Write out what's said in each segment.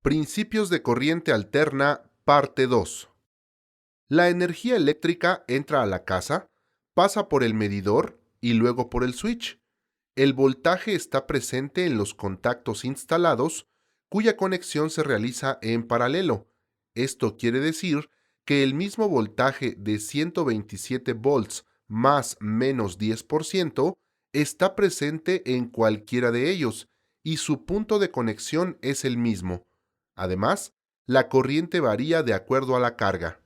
Principios de corriente alterna, parte 2. La energía eléctrica entra a la casa, pasa por el medidor y luego por el switch. El voltaje está presente en los contactos instalados, cuya conexión se realiza en paralelo. Esto quiere decir que el mismo voltaje de 127 volts más menos 10% está presente en cualquiera de ellos y su punto de conexión es el mismo. Además, la corriente varía de acuerdo a la carga.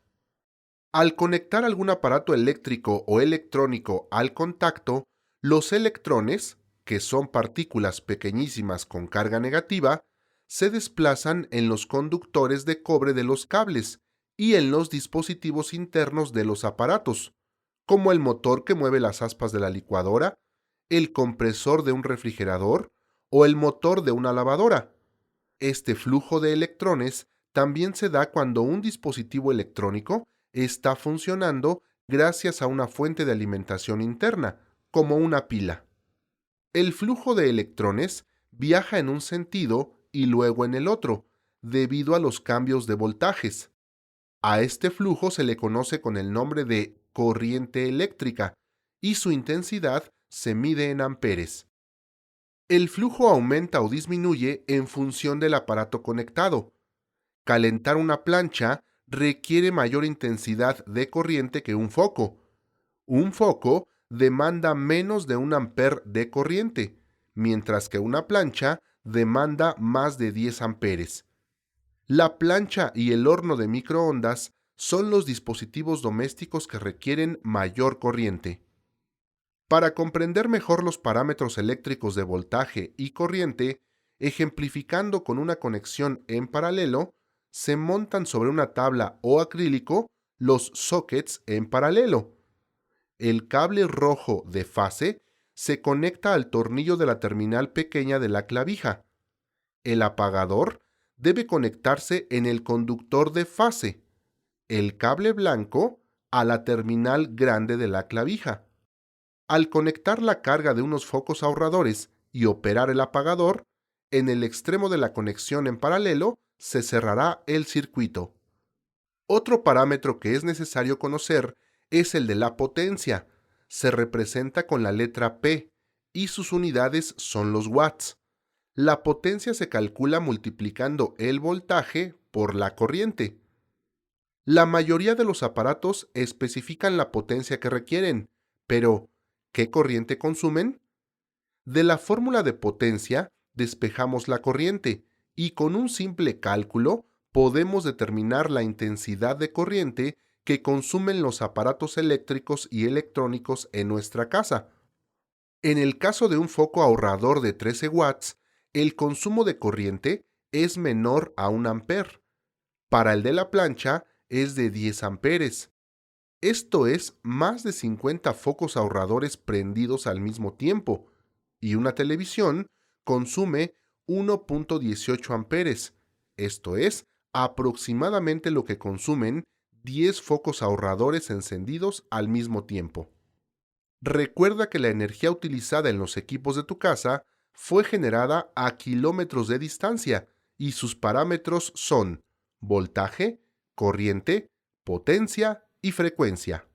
Al conectar algún aparato eléctrico o electrónico al contacto, los electrones, que son partículas pequeñísimas con carga negativa, se desplazan en los conductores de cobre de los cables y en los dispositivos internos de los aparatos, como el motor que mueve las aspas de la licuadora, el compresor de un refrigerador o el motor de una lavadora. Este flujo de electrones también se da cuando un dispositivo electrónico está funcionando gracias a una fuente de alimentación interna, como una pila. El flujo de electrones viaja en un sentido y luego en el otro, debido a los cambios de voltajes. A este flujo se le conoce con el nombre de corriente eléctrica y su intensidad se mide en amperes. El flujo aumenta o disminuye en función del aparato conectado. Calentar una plancha requiere mayor intensidad de corriente que un foco. Un foco demanda menos de 1 amper de corriente, mientras que una plancha demanda más de 10 amperes. La plancha y el horno de microondas son los dispositivos domésticos que requieren mayor corriente. Para comprender mejor los parámetros eléctricos de voltaje y corriente, ejemplificando con una conexión en paralelo, se montan sobre una tabla o acrílico los sockets en paralelo. El cable rojo de fase se conecta al tornillo de la terminal pequeña de la clavija. El apagador debe conectarse en el conductor de fase. El cable blanco a la terminal grande de la clavija. Al conectar la carga de unos focos ahorradores y operar el apagador, en el extremo de la conexión en paralelo se cerrará el circuito. Otro parámetro que es necesario conocer es el de la potencia. Se representa con la letra P y sus unidades son los watts. La potencia se calcula multiplicando el voltaje por la corriente. La mayoría de los aparatos especifican la potencia que requieren, pero ¿qué corriente consumen? De la fórmula de potencia despejamos la corriente y con un simple cálculo podemos determinar la intensidad de corriente que consumen los aparatos eléctricos y electrónicos en nuestra casa. En el caso de un foco ahorrador de 13 watts, el consumo de corriente es menor a 1 amper. Para el de la plancha es de 10 amperes. Esto es más de 50 focos ahorradores prendidos al mismo tiempo, y una televisión consume 1.18 amperes. Esto es aproximadamente lo que consumen 10 focos ahorradores encendidos al mismo tiempo. Recuerda que la energía utilizada en los equipos de tu casa fue generada a kilómetros de distancia y sus parámetros son voltaje, corriente, potencia y frecuencia.